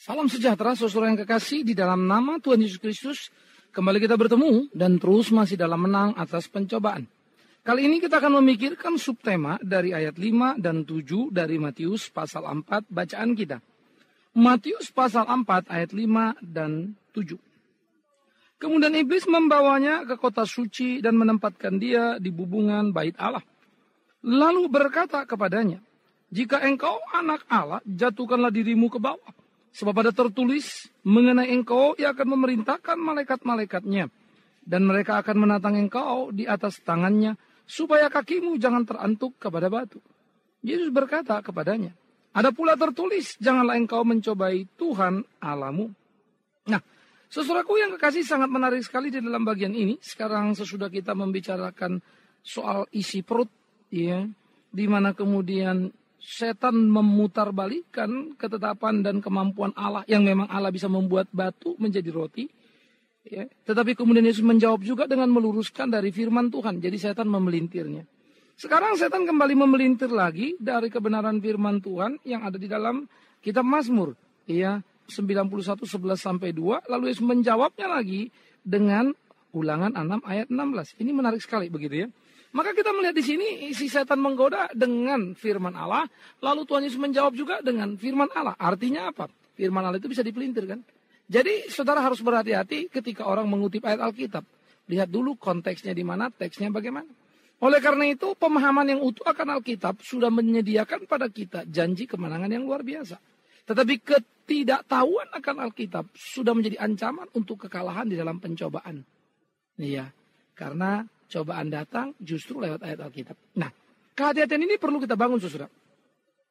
Salam sejahtera saudara yang kekasih di dalam nama Tuhan Yesus Kristus. Kembali kita bertemu dan terus masih dalam menang atas pencobaan. Kali ini kita akan memikirkan subtema dari ayat 5 dan 7 dari Matius pasal 4 bacaan kita. Matius pasal 4 ayat 5 dan 7. Kemudian iblis membawanya ke kota suci dan menempatkan dia di bubungan bait Allah. Lalu berkata kepadanya, "Jika engkau anak Allah, jatuhkanlah dirimu ke bawah. Sebab ada tertulis mengenai engkau, ia akan memerintahkan malaikat-malaikatnya. Dan mereka akan menatang engkau di atas tangannya, supaya kakimu jangan terantuk kepada batu." Yesus berkata kepadanya, "Ada pula tertulis, janganlah engkau mencobai Tuhan Allahmu." Nah, saudaraku yang kekasih, sangat menarik sekali di dalam bagian ini. Sekarang sesudah kita membicarakan soal isi perut, ya, di mana kemudian setan memutarbalikkan ketetapan dan kemampuan Allah yang memang Allah bisa membuat batu menjadi roti. Ya. Tetapi kemudian Yesus menjawab juga dengan meluruskan dari firman Tuhan. Jadi setan memelintirnya. Sekarang setan kembali memelintir lagi dari kebenaran firman Tuhan yang ada di dalam kitab Mazmur. Ya, 91:11-2. Lalu Yesus menjawabnya lagi dengan Ulangan 6 ayat 16. Ini menarik sekali begitu ya. Maka kita melihat di sini si setan menggoda dengan firman Allah, lalu Tuhan Yesus menjawab juga dengan firman Allah. Artinya apa? Firman Allah itu bisa dipelintir kan? Jadi saudara harus berhati-hati ketika orang mengutip ayat Alkitab. Lihat dulu konteksnya di mana, teksnya bagaimana. Oleh karena itu pemahaman yang utuh akan Alkitab sudah menyediakan pada kita janji kemenangan yang luar biasa. Tetapi ketidaktahuan akan Alkitab sudah menjadi ancaman untuk kekalahan di dalam pencobaan. Iya, karena cobaan datang justru lewat ayat Alkitab. Nah, kehati-hatian ini perlu kita bangun, saudara.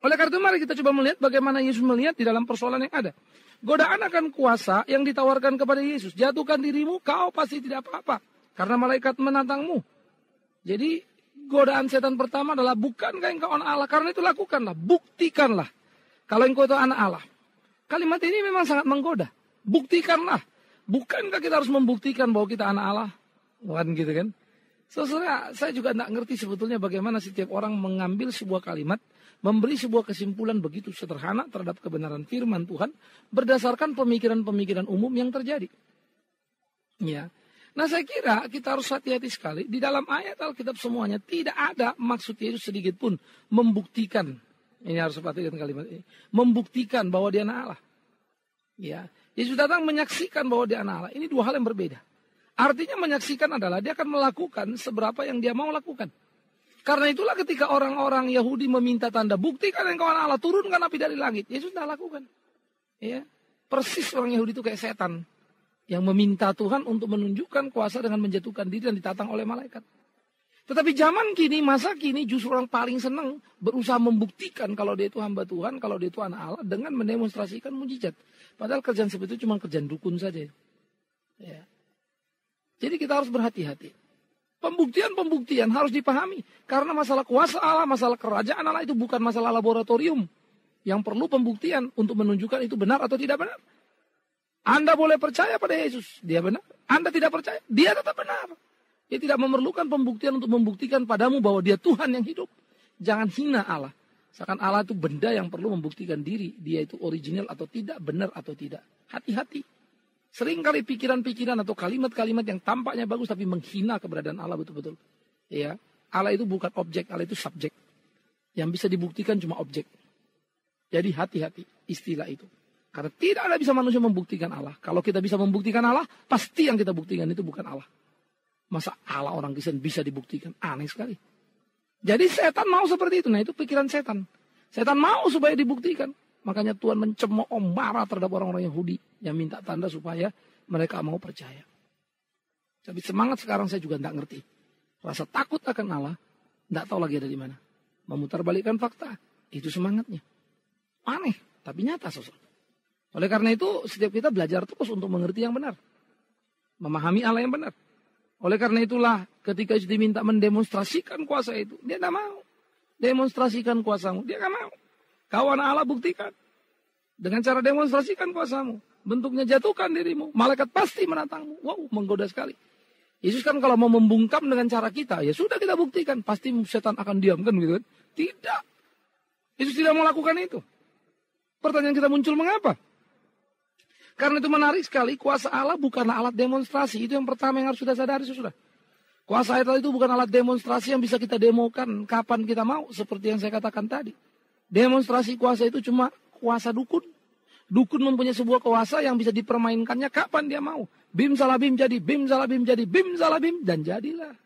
Oleh karena itu mari kita coba melihat bagaimana Yesus melihat di dalam persoalan yang ada. Godaan akan kuasa yang ditawarkan kepada Yesus. Jatuhkan dirimu, kau pasti tidak apa-apa. Karena malaikat menantangmu. Jadi godaan setan pertama adalah, bukankah engkau anak Allah? Karena itu lakukanlah, buktikanlah. Kalau engkau itu anak Allah. Kalimat ini memang sangat menggoda. Buktikanlah. Bukankah kita harus membuktikan bahwa kita anak Allah? Bukan gitu kan? Saudara, saya juga tidak ngerti sebetulnya bagaimana setiap orang mengambil sebuah kalimat, memberi sebuah kesimpulan begitu sederhana terhadap kebenaran firman Tuhan, berdasarkan pemikiran-pemikiran umum yang terjadi. Ya. Nah, saya kira kita harus hati-hati sekali. Di dalam ayat Alkitab semuanya tidak ada maksud Yesus sedikit pun membuktikan. Ini harus perhatikan kalimat ini. Membuktikan bahwa dia anak Allah. Ya. Yesus datang menyaksikan bahwa dia anak Allah. Ini dua hal yang berbeda. Artinya menyaksikan adalah dia akan melakukan seberapa yang dia mau lakukan. Karena itulah ketika orang-orang Yahudi meminta tanda, buktikan engkau anak Allah, turunkan api dari langit. Yesus tidak lakukan. Ya. Persis orang Yahudi itu kayak setan. Yang meminta Tuhan untuk menunjukkan kuasa dengan menjatuhkan diri dan ditatang oleh malaikat. Tetapi zaman kini, masa kini justru orang paling senang berusaha membuktikan kalau dia itu hamba Tuhan, kalau dia itu anak Allah, dengan mendemonstrasikan mujizat. Padahal kerjaan seperti itu cuma kerjaan dukun saja. Ya. Jadi kita harus berhati-hati. Pembuktian-pembuktian harus dipahami. Karena masalah kuasa Allah, masalah kerajaan Allah itu bukan masalah laboratorium. Yang perlu pembuktian untuk menunjukkan itu benar atau tidak benar. Anda boleh percaya pada Yesus, dia benar. Anda tidak percaya, dia tetap benar. Dia tidak memerlukan pembuktian untuk membuktikan padamu bahwa dia Tuhan yang hidup. Jangan hina Allah. Seakan Allah itu benda yang perlu membuktikan diri. Dia itu original atau tidak, benar atau tidak. Hati-hati. Seringkali pikiran-pikiran atau kalimat-kalimat yang tampaknya bagus tapi menghina keberadaan Allah betul-betul. Ya, Allah itu bukan objek, Allah itu subjek. Yang bisa dibuktikan cuma objek. Jadi hati-hati istilah itu. Karena tidak ada bisa manusia membuktikan Allah. Kalau kita bisa membuktikan Allah, pasti yang kita buktikan itu bukan Allah. Masa Allah orang Kristen bisa dibuktikan? Aneh sekali. Jadi setan mau seperti itu. Nah, itu pikiran setan. Setan mau supaya dibuktikan. Makanya Tuhan mencemooh marah terhadap orang-orang Yahudi yang minta tanda supaya mereka mau percaya. Tapi semangat sekarang saya juga tidak ngerti. Rasa takut akan Allah, tidak tahu lagi ada di mana. Memutarbalikkan fakta, itu semangatnya. Aneh, tapi nyata sosok. Oleh karena itu setiap kita belajar terus untuk mengerti yang benar. Memahami Allah yang benar. Oleh karena itulah ketika Yesus diminta mendemonstrasikan kuasa itu, dia tidak mau. Demonstrasikan kuasamu, dia tidak mau. Kau anak Allah, buktikan. Dengan cara demonstrasikan kuasamu. Bentuknya jatuhkan dirimu. Malaikat pasti menantangmu. Wow, menggoda sekali. Yesus kan kalau mau membungkam dengan cara kita, ya sudah kita buktikan. Pasti setan akan diam kan gitu kan. Tidak. Yesus tidak mau lakukan itu. Pertanyaan kita muncul, mengapa? Karena itu menarik sekali, kuasa Allah bukanlah alat demonstrasi. Itu yang pertama yang harus kita sadari, saudara. Kuasa Allah itu bukan alat demonstrasi yang bisa kita demokan kapan kita mau. Seperti yang saya katakan tadi. Demonstrasi kuasa itu cuma kuasa dukun. Dukun mempunyai sebuah kuasa yang bisa dipermainkannya kapan dia mau. Bim salah bim jadi, bim salah bim jadi, bim salah bim, dan jadilah.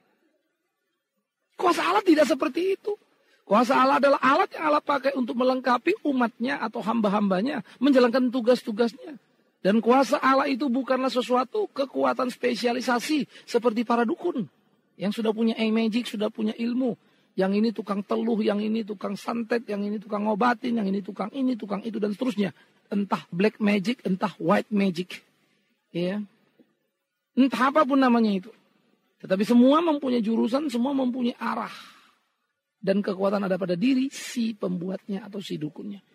Kuasa Allah tidak seperti itu. Kuasa Allah adalah alat yang Allah pakai untuk melengkapi umatnya atau hamba-hambanya. Menjalankan tugas-tugasnya. Dan kuasa Allah itu bukanlah sesuatu kekuatan spesialisasi seperti para dukun. Yang sudah punya magic, sudah punya ilmu. Yang ini tukang teluh, yang ini tukang santet, yang ini tukang ngobatin, yang ini, tukang itu, dan seterusnya. Entah black magic, entah white magic. Ya. Entah apapun namanya itu. Tetapi semua mempunyai jurusan, semua mempunyai arah. Dan kekuatan ada pada diri si pembuatnya atau si dukunnya.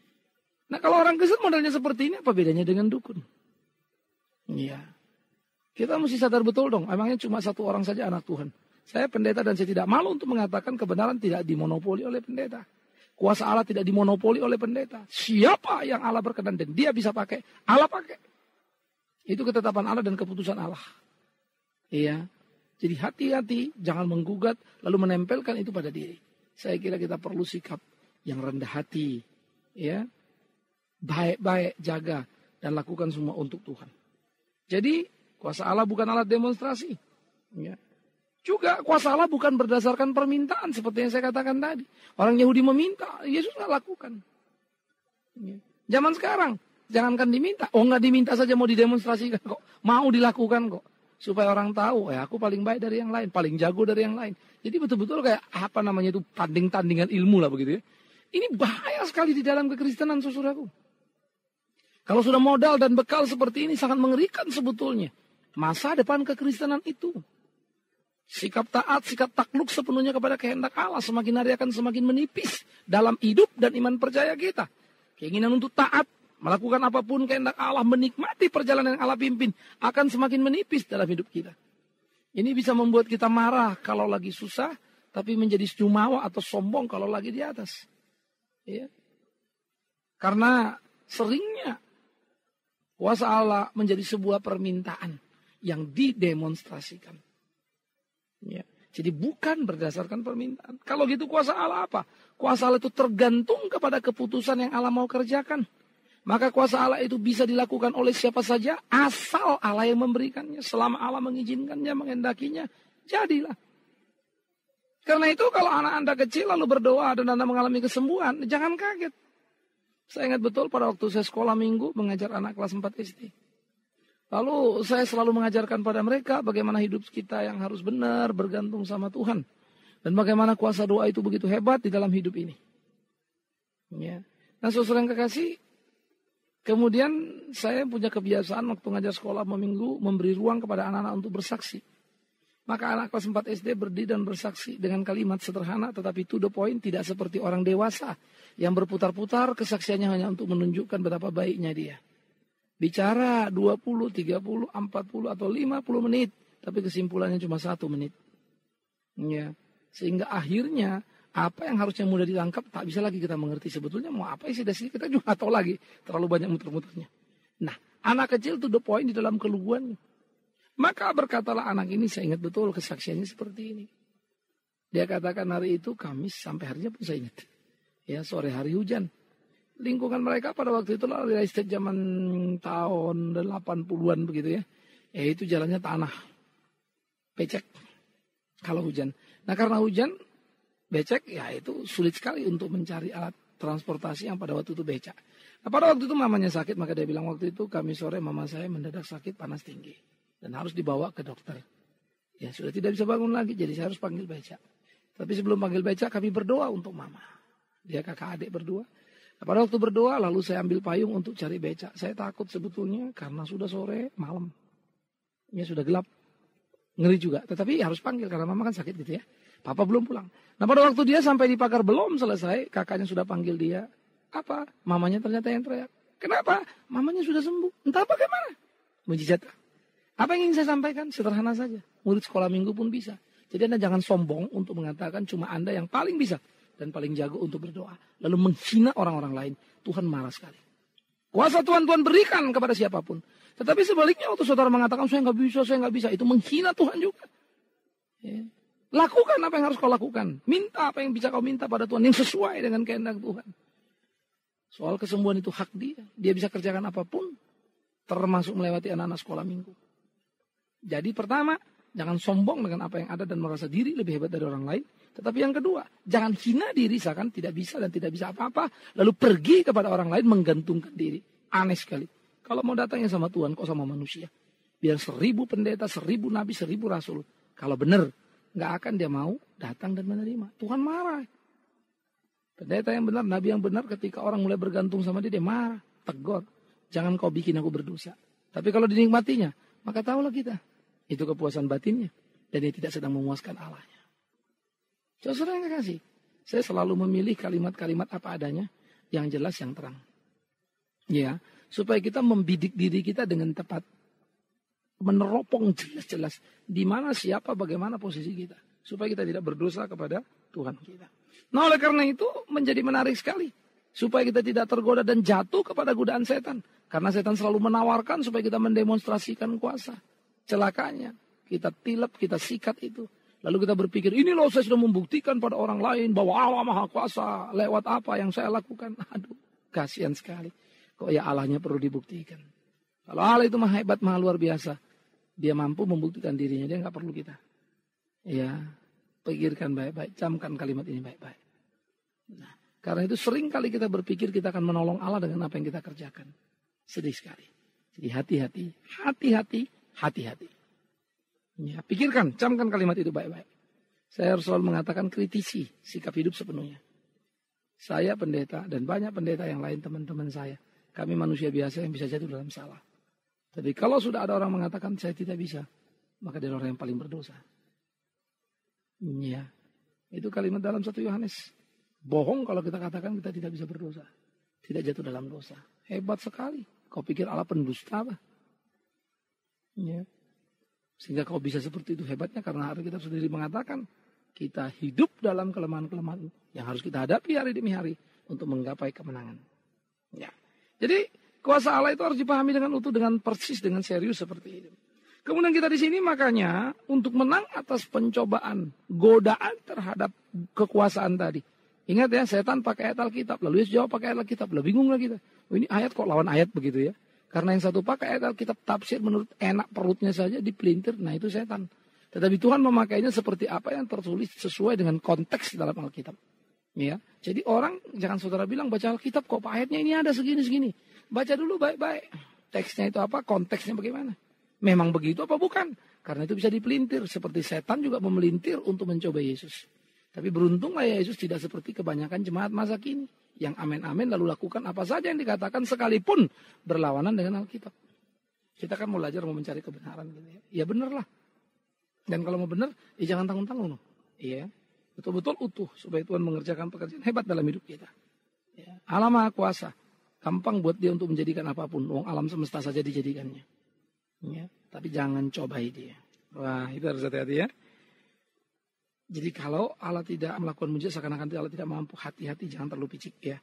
Nah kalau orang Kristen modelnya seperti ini, apa bedanya dengan dukun? Iya. Kita mesti sadar betul dong, emangnya cuma satu orang saja anak Tuhan. Saya pendeta dan saya tidak malu untuk mengatakan kebenaran tidak dimonopoli oleh pendeta. Kuasa Allah tidak dimonopoli oleh pendeta. Siapa yang Allah berkenan dan dia bisa pakai, Allah pakai. Itu ketetapan Allah dan keputusan Allah. Iya. Jadi hati-hati, jangan menggugat lalu menempelkan itu pada diri. Saya kira kita perlu sikap yang rendah hati. Ya. Baik-baik jaga dan lakukan semua untuk Tuhan. Jadi kuasa Allah bukan alat demonstrasi. Ya. Juga kuasa Allah bukan berdasarkan permintaan seperti yang saya katakan tadi. Orang Yahudi meminta, Yesus nggak lakukan. Ya. Zaman sekarang, jangankan diminta. Oh nggak diminta saja mau didemonstrasikan kok. Mau dilakukan kok. Supaya orang tahu, aku paling baik dari yang lain. Paling jago dari yang lain. Jadi betul-betul kayak apa namanya itu tanding-tandingan ilmu lah begitu ya. Ini bahaya sekali di dalam kekristenan saudaraku. Kalau sudah modal dan bekal seperti ini sangat mengerikan sebetulnya. Masa depan kekristenan itu. Sikap taat, sikap takluk sepenuhnya kepada kehendak Allah. Semakin hari akan semakin menipis dalam hidup dan iman percaya kita. Keinginan untuk taat, melakukan apapun kehendak Allah, menikmati perjalanan yang Allah pimpin. Akan semakin menipis dalam hidup kita. Ini bisa membuat kita marah kalau lagi susah. Tapi menjadi jumawa atau sombong kalau lagi di atas. Ya. Karena seringnya kuasa Allah menjadi sebuah permintaan yang didemonstrasikan. Ya. Jadi bukan berdasarkan permintaan. Kalau gitu kuasa Allah apa? Kuasa Allah itu tergantung kepada keputusan yang Allah mau kerjakan. Maka kuasa Allah itu bisa dilakukan oleh siapa saja asal Allah yang memberikannya. Selama Allah mengizinkannya, menghendakinya, jadilah. Karena itu kalau anak Anda kecil lalu berdoa dan Anda mengalami kesembuhan, jangan kaget. Saya ingat betul pada waktu saya sekolah minggu mengajar anak kelas 4 SD. Lalu saya selalu mengajarkan pada mereka bagaimana hidup kita yang harus benar, bergantung sama Tuhan. Dan bagaimana kuasa doa itu begitu hebat di dalam hidup ini. Ya. Nah saudara yang kekasih, kemudian saya punya kebiasaan waktu ngajar sekolah minggu memberi ruang kepada anak-anak untuk bersaksi. Maka anak kelas 4 SD berdiri dan bersaksi dengan kalimat sederhana tetapi to the point, tidak seperti orang dewasa yang berputar-putar kesaksiannya hanya untuk menunjukkan betapa baiknya dia. Bicara 20, 30, 40 atau 50 menit, tapi kesimpulannya cuma 1 menit. Ya. Sehingga akhirnya apa yang harusnya mudah ditangkap tak bisa lagi kita mengerti sebetulnya mau apa isi dasarnya, kita juga tahu lagi, terlalu banyak muter-muternya. Nah, anak kecil to the point di dalam keluguannya. Maka berkatalah anak ini, saya ingat betul kesaksiannya seperti ini. Dia katakan hari itu Kamis sampai harinya pun saya ingat. Ya, sore hari hujan. Lingkungan mereka pada waktu itu lah real estate zaman tahun 80-an begitu ya. Itu jalannya tanah. Becek. Kalau hujan. Nah karena hujan, becek ya itu sulit sekali untuk mencari alat transportasi yang pada waktu itu becak. Nah pada waktu itu mamanya sakit, maka dia bilang waktu itu Kamis sore mama saya mendadak sakit panas tinggi. Dan harus dibawa ke dokter. Ya sudah tidak bisa bangun lagi, jadi saya harus panggil becak. Tapi sebelum panggil becak kami berdoa untuk mama. Dia kakak adik berdua. Nah, pada waktu berdoa lalu saya ambil payung untuk cari becak. Saya takut sebetulnya karena sudah sore malam. Ya sudah gelap. Ngeri juga. Tetapi harus panggil karena mama kan sakit gitu ya. Papa belum pulang. Nah pada waktu dia sampai di pagar belum selesai. Kakaknya sudah panggil dia. Apa? Mamanya ternyata yang teriak. Kenapa? Mamanya sudah sembuh. Entah bagaimana. Mujizat. Apa yang ingin saya sampaikan? Sederhana saja. Murid sekolah minggu pun bisa. Jadi Anda jangan sombong untuk mengatakan cuma Anda yang paling bisa. Dan paling jago untuk berdoa. Lalu menghina orang-orang lain. Tuhan marah sekali. Kuasa Tuhan berikan kepada siapapun. Tetapi sebaliknya waktu saudara mengatakan saya nggak bisa, itu menghina Tuhan juga. Ya. Lakukan apa yang harus kau lakukan. Minta apa yang bisa kau minta pada Tuhan yang sesuai dengan kehendak Tuhan. Soal kesembuhan itu hak dia. Dia bisa kerjakan apapun. Termasuk melewati anak-anak sekolah minggu. Jadi pertama, jangan sombong dengan apa yang ada dan merasa diri lebih hebat dari orang lain. Tetapi yang kedua, jangan hina diri seakan tidak bisa dan tidak bisa apa-apa. Lalu pergi kepada orang lain menggantungkan diri. Aneh sekali. Kalau mau datangnya sama Tuhan, kok sama manusia. Biar 1000 pendeta, 1000 nabi, 1000 rasul. Kalau benar, nggak akan dia mau datang dan menerima. Tuhan marah. Pendeta yang benar, nabi yang benar, ketika orang mulai bergantung sama dia marah, tegur. Jangan kau bikin aku berdosa. Tapi kalau dinikmatinya, maka tahulah kita. Itu kepuasan batinnya. Dan dia tidak sedang memuaskan Allahnya. Saudara yang kasih, saya selalu memilih kalimat-kalimat apa adanya, yang jelas, yang terang. Ya, supaya kita membidik diri kita dengan tepat. Meneropong jelas-jelas di mana, siapa, bagaimana posisi kita. Supaya kita tidak berdosa kepada Tuhan kita. Nah oleh karena itu menjadi menarik sekali. Supaya kita tidak tergoda dan jatuh kepada godaan setan. Karena setan selalu menawarkan supaya kita mendemonstrasikan kuasa. Celakanya kita tilep, kita sikat itu. Lalu kita berpikir, ini loh saya sudah membuktikan pada orang lain bahwa Allah Maha Kuasa. Lewat apa yang saya lakukan. Aduh, kasihan sekali. Kok ya Allahnya perlu dibuktikan. Kalau Allah itu maha hebat, maha luar biasa. Dia mampu membuktikan dirinya, dia nggak perlu kita. Ya, pikirkan baik-baik, camkan kalimat ini baik-baik. Nah, karena itu sering kali kita berpikir kita akan menolong Allah dengan apa yang kita kerjakan. Sedih sekali. Jadi hati-hati, hati-hati, hati-hati. Ya, pikirkan, camkan kalimat itu baik-baik. Saya harus selalu mengatakan kritisi sikap hidup sepenuhnya. Saya pendeta dan banyak pendeta yang lain teman-teman saya. Kami manusia biasa yang bisa jatuh dalam salah. Tapi kalau sudah ada orang mengatakan saya tidak bisa, maka dia orang yang paling berdosa. Ya, itu kalimat dalam 1 Yohanes. Bohong kalau kita katakan kita tidak bisa berdosa. Tidak jatuh dalam dosa. Hebat sekali. Kau pikir Allah pendusta apa? Ya. Sehingga kau bisa seperti itu hebatnya karena hari kita sendiri mengatakan kita hidup dalam kelemahan-kelemahan yang harus kita hadapi hari demi hari untuk menggapai kemenangan. Ya. Jadi kuasa Allah itu harus dipahami dengan utuh, dengan persis, dengan serius seperti itu. Kemudian kita di sini makanya untuk menang atas pencobaan, godaan terhadap kekuasaan tadi. Ingat ya, setan pakai ayat Alkitab, lalu Yesus jawab pakai ayat Alkitab, lah bingung lah kita. Oh, ini ayat kok lawan ayat begitu ya. Karena yang satu pakai ayat Alkitab tafsir menurut enak perutnya saja dipelintir, nah itu setan. Tetapi Tuhan memakainya seperti apa yang tertulis sesuai dengan konteks dalam Alkitab. Ya, jadi orang jangan saudara bilang baca Alkitab kok ayatnya ini ada segini-segini. Baca dulu baik-baik. Teksnya itu apa, konteksnya bagaimana. Memang begitu apa bukan? Karena itu bisa dipelintir. Seperti setan juga memelintir untuk mencoba Yesus. Tapi beruntunglah Yesus tidak seperti kebanyakan jemaat masa kini. Yang amin-amin lalu lakukan apa saja yang dikatakan sekalipun berlawanan dengan Alkitab. Kita kan mau belajar mau mencari kebenaran. Gitu ya. Ya benar lah. Dan kalau mau benar, ya jangan tanggung-tanggung. Iya. Betul-betul utuh. Supaya Tuhan mengerjakan pekerjaan hebat dalam hidup kita. Ya. Allah Maha Kuasa. Gampang buat dia untuk menjadikan apapun. Wong alam semesta saja dijadikannya. Ya, tapi jangan cobai dia. Wah, itu harus hati-hati ya. Jadi kalau Allah tidak melakukan mujizat seakan-akan Allah tidak mampu, hati-hati, jangan terlalu picik ya.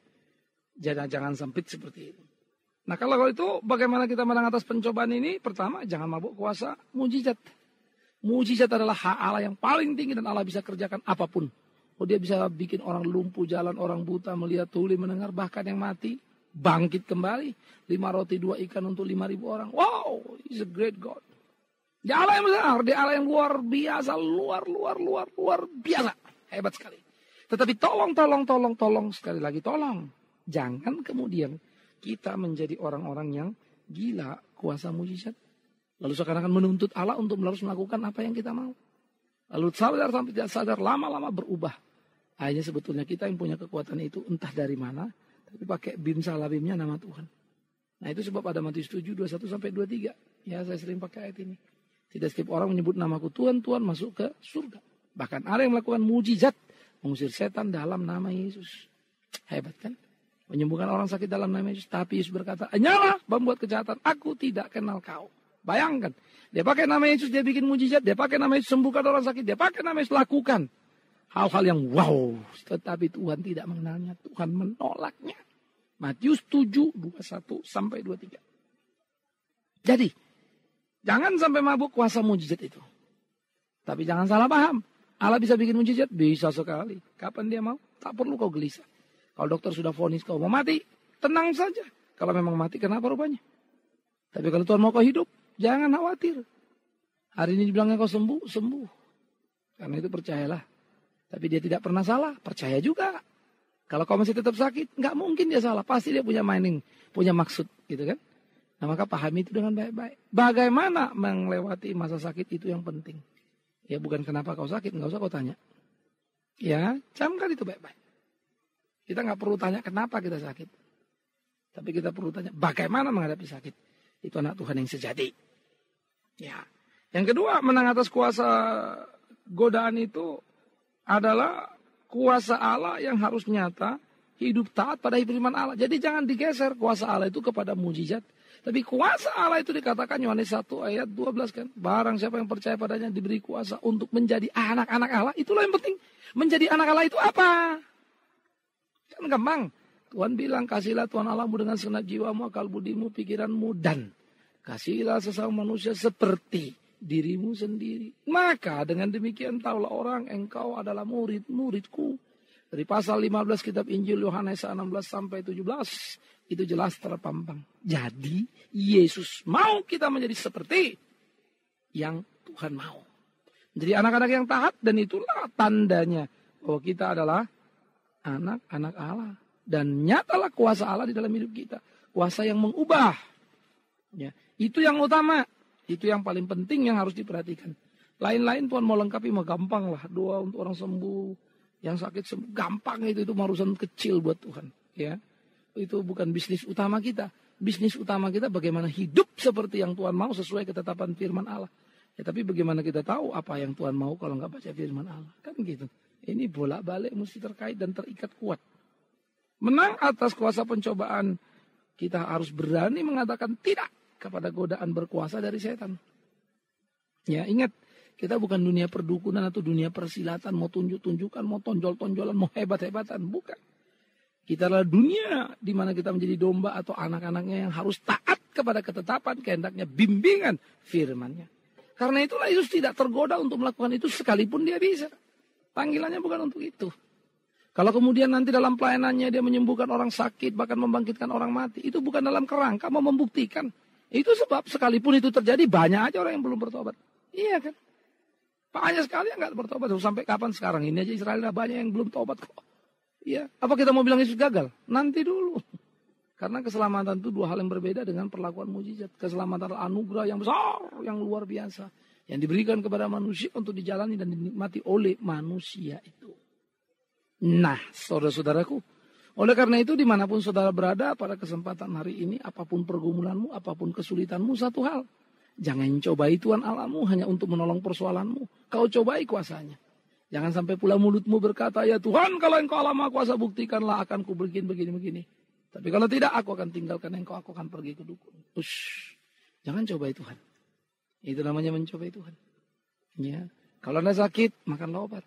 Jangan sempit seperti itu. Nah kalau itu bagaimana kita menang atas pencobaan ini? Pertama, jangan mabuk kuasa mujizat. Mujizat adalah hak Allah yang paling tinggi dan Allah bisa kerjakan apapun. Oh, dia bisa bikin orang lumpuh jalan, orang buta melihat, tuli mendengar, bahkan yang mati bangkit kembali. 5 roti 2 ikan untuk 5.000 orang. Wow, he's a great God. Dia Allah yang besar, dia Allah yang luar biasa, luar biasa. Hebat sekali. Tetapi tolong, sekali lagi tolong. Jangan kemudian kita menjadi orang-orang yang gila kuasa mujizat. Lalu sekarang akan menuntut Allah untuk harus melakukan apa yang kita mau. Lalu sadar sampai tidak sadar, lama-lama berubah. Hanya sebetulnya kita yang punya kekuatan itu entah dari mana. Tapi pakai bim salah bimnya nama Tuhan. Nah itu sebab ada Matius 7, 21 sampai 23. Ya saya sering pakai ayat ini. Tidak setiap orang menyebut namaku Tuhan, Tuhan masuk ke surga. Bahkan ada yang melakukan mujizat. Mengusir setan dalam nama Yesus. Hebat kan? Menyembuhkan orang sakit dalam nama Yesus. Tapi Yesus berkata, hanyalah membuat kejahatan. Aku tidak kenal kau. Bayangkan. Dia pakai nama Yesus, dia bikin mujizat. Dia pakai nama Yesus sembuhkan orang sakit. Dia pakai nama Yesus lakukan hal-hal yang wow. Tetapi Tuhan tidak mengenalnya. Tuhan menolaknya. Matius 7, 21 sampai 23. Jadi, jangan sampai mabuk kuasa mujizat itu. Tapi jangan salah paham. Allah bisa bikin mujizat? Bisa sekali. Kapan dia mau? Tak perlu kau gelisah. Kalau dokter sudah vonis kau mau mati, tenang saja. Kalau memang mati, kenapa rupanya? Tapi kalau Tuhan mau kau hidup, jangan khawatir. Hari ini dibilangnya kau sembuh, sembuh. Karena itu percayalah. Tapi dia tidak pernah salah, percaya juga. Kalau kau masih tetap sakit, nggak mungkin dia salah. Pasti dia punya mining, punya maksud, gitu kan? Nah, maka pahami itu dengan baik-baik. Bagaimana melewati masa sakit itu yang penting. Ya bukan kenapa kau sakit, nggak usah kau tanya. Ya, camkan itu baik-baik. Kita nggak perlu tanya kenapa kita sakit. Tapi kita perlu tanya bagaimana menghadapi sakit. Itu anak Tuhan yang sejati. Ya. Yang kedua, menang atas kuasa godaan itu adalah kuasa Allah yang harus nyata, hidup taat pada firman Allah. Jadi jangan digeser kuasa Allah itu kepada mujizat. Tapi kuasa Allah itu dikatakan Yohanes 1 ayat 12 kan. Barang siapa yang percaya padanya diberi kuasa untuk menjadi anak-anak Allah. Itulah yang penting. Menjadi anak Allah itu apa? Kan gampang. Tuhan bilang kasihlah Tuhan Allahmu dengan segenap jiwamu, akal budimu, pikiranmu. Dan kasihlah sesama manusia seperti dirimu sendiri. Maka dengan demikian taulah orang engkau adalah murid-muridku. Dari pasal 15 kitab Injil Yohanes 16 sampai 17 itu jelas terpampang. Jadi Yesus mau kita menjadi seperti yang Tuhan mau. Jadi anak-anak yang taat, dan itulah tandanya bahwa kita adalah anak-anak Allah. Dan nyatalah kuasa Allah di dalam hidup kita. Kuasa yang mengubah. Ya, itu yang utama. Itu yang paling penting yang harus diperhatikan. Lain-lain Tuhan mau lengkapi, mah gampang lah. Doa untuk orang sembuh, yang sakit sembuh. Gampang itu urusan kecil buat Tuhan. Ya, itu bukan bisnis utama kita. Bisnis utama kita bagaimana hidup seperti yang Tuhan mau sesuai ketetapan firman Allah. Ya, tapi bagaimana kita tahu apa yang Tuhan mau kalau nggak baca firman Allah. Kan gitu. Ini bolak-balik mesti terkait dan terikat kuat. Menang atas kuasa pencobaan, kita harus berani mengatakan tidak kepada godaan berkuasa dari setan. Ya, ingat, kita bukan dunia perdukunan atau dunia persilatan, mau tunjuk-tunjukkan, mau tonjol-tonjolan, mau hebat-hebatan, bukan. Kita adalah dunia di mana kita menjadi domba atau anak-anaknya yang harus taat kepada ketetapan, kehendaknya, bimbingan firman-Nya. Karena itulah Yesus tidak tergoda untuk melakukan itu sekalipun dia bisa. Panggilannya bukan untuk itu. Kalau kemudian nanti dalam pelayanannya dia menyembuhkan orang sakit, bahkan membangkitkan orang mati, itu bukan dalam kerangka mau membuktikan. Itu sebab sekalipun itu terjadi, banyak aja orang yang belum bertobat. Iya kan? Banyak sekali yang nggak bertobat. Sampai kapan sekarang ini aja Israel banyak yang belum tobat kok. Iya. Apa kita mau bilang Yesus gagal? Nanti dulu. Karena keselamatan itu dua hal yang berbeda dengan perlakuan mujizat. Keselamatan adalah anugerah yang besar, yang luar biasa. Yang diberikan kepada manusia untuk dijalani dan dinikmati oleh manusia itu. Nah, saudara-saudaraku, oleh karena itu dimanapun saudara berada pada kesempatan hari ini, apapun pergumulanmu, apapun kesulitanmu, satu hal. Jangan cobai Tuhan Allahmu hanya untuk menolong persoalanmu. Kau cobai kuasanya. Jangan sampai pula mulutmu berkata, ya Tuhan kalau engkau Allah Maha Kuasa buktikanlah akan ku begini-begini. Tapi kalau tidak aku akan tinggalkan engkau, aku akan pergi ke dukun. Ush, jangan cobai Tuhan. Itu namanya mencobai Tuhan. Ya. Kalau Anda sakit, makanlah obat.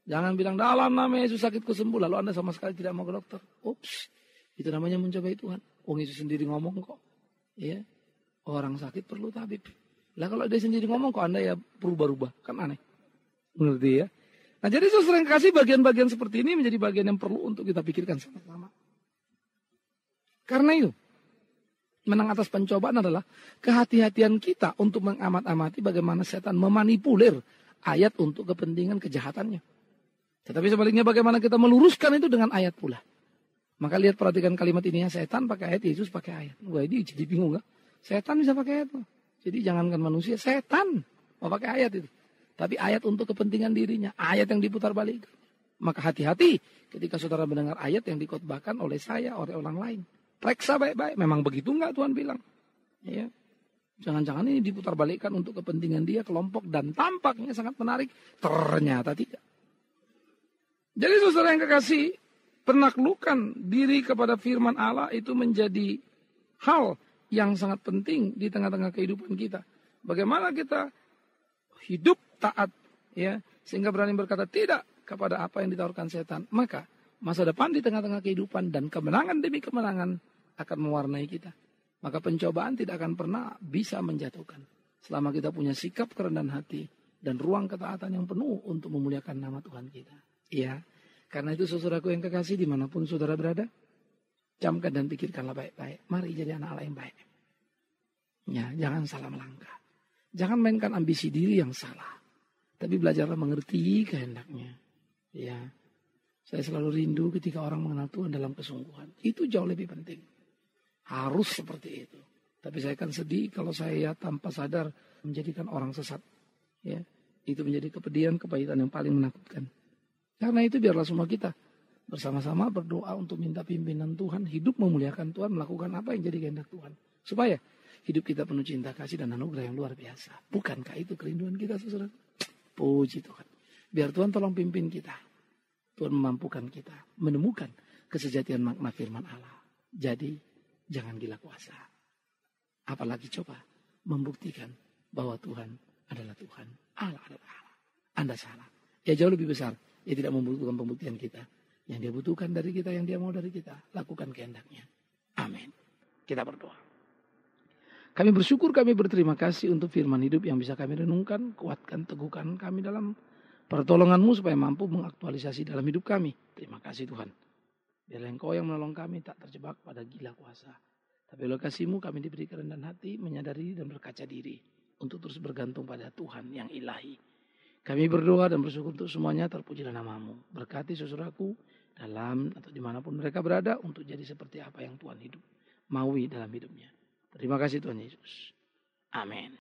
Jangan bilang dalam nama Yesus sakitku sembuh, lalu Anda sama sekali tidak mau ke dokter. Ups, itu namanya mencobai Tuhan. Wong Yesus sendiri ngomong kok. Ya, orang sakit perlu tabib. Lah kalau dia sendiri ngomong kok Anda ya berubah-ubah, kan aneh. Mengerti ya? Nah jadi saudara yang kasih, bagian-bagian seperti ini menjadi bagian yang perlu untuk kita pikirkan sama-sama. Karena itu, menang atas pencobaan adalah kehati-hatian kita untuk mengamat-amati bagaimana setan memanipulir ayat untuk kepentingan kejahatannya. Tetapi sebaliknya bagaimana kita meluruskan itu dengan ayat pula. Maka lihat, perhatikan kalimat ini ya, setan pakai ayat, Yesus pakai ayat. Wah ini jadi bingung gak? Setan bisa pakai ayat. Jadi jangankan manusia, setan mau pakai ayat itu. Tapi ayat untuk kepentingan dirinya, ayat yang diputar balik. Maka hati-hati ketika saudara mendengar ayat yang dikhotbahkan oleh saya, oleh orang lain. Periksa baik-baik, memang begitu enggak Tuhan bilang. Ya. Jangan-jangan ini diputar balikkan untuk kepentingan dia, kelompok, dan tampaknya sangat menarik. Ternyata tidak. Jadi saudara yang kekasih, penaklukan diri kepada firman Allah itu menjadi hal yang sangat penting di tengah-tengah kehidupan kita. Bagaimana kita hidup taat, ya, sehingga berani berkata tidak kepada apa yang ditawarkan setan. Maka masa depan di tengah-tengah kehidupan, dan kemenangan demi kemenangan akan mewarnai kita. Maka pencobaan tidak akan pernah bisa menjatuhkan. Selama kita punya sikap kerendahan hati dan ruang ketaatan yang penuh untuk memuliakan nama Tuhan kita. Iya, karena itu saudaraku yang kekasih, dimanapun saudara berada, camkan dan pikirkanlah baik-baik. Mari jadi anak Allah yang baik. Ya, jangan salah melangkah. Jangan mainkan ambisi diri yang salah. Tapi belajarlah mengerti kehendaknya. Ya, saya selalu rindu ketika orang mengenal Tuhan dalam kesungguhan. Itu jauh lebih penting. Harus seperti itu. Tapi saya akan sedih kalau saya tanpa sadar menjadikan orang sesat. Ya, itu menjadi kepedihan, kepahitan yang paling menakutkan. Karena itu biarlah semua kita bersama-sama berdoa untuk minta pimpinan Tuhan, hidup memuliakan Tuhan, melakukan apa yang jadi kehendak Tuhan. Supaya hidup kita penuh cinta kasih dan anugerah yang luar biasa. Bukankah itu kerinduan kita, saudara? Puji Tuhan. Biar Tuhan tolong pimpin kita. Tuhan memampukan kita menemukan kesejatian makna firman Allah. Jadi jangan gila kuasa. Apalagi coba membuktikan bahwa Tuhan adalah Tuhan. Allah adalah Allah. Anda salah. Ya jauh lebih besar. Dia tidak membutuhkan pembuktian kita. Yang dia butuhkan dari kita, yang dia mau dari kita. Lakukan kehendaknya. Amin. Kita berdoa. Kami bersyukur, kami berterima kasih untuk firman hidup yang bisa kami renungkan. Kuatkan, teguhkan kami dalam pertolongan-Mu supaya mampu mengaktualisasi dalam hidup kami. Terima kasih Tuhan. Biarlah Engkau yang menolong kami tak terjebak pada gila kuasa. Tapi oleh kasih-Mu kami diberi kerendahan hati, menyadari dan berkaca diri. Untuk terus bergantung pada Tuhan yang ilahi. Kami berdoa dan bersyukur untuk semuanya, terpujilah nama-Mu. Berkati saudaraku dalam atau dimanapun mereka berada untuk jadi seperti apa yang Tuhan hidup maui dalam hidupnya. Terima kasih Tuhan Yesus. Amin.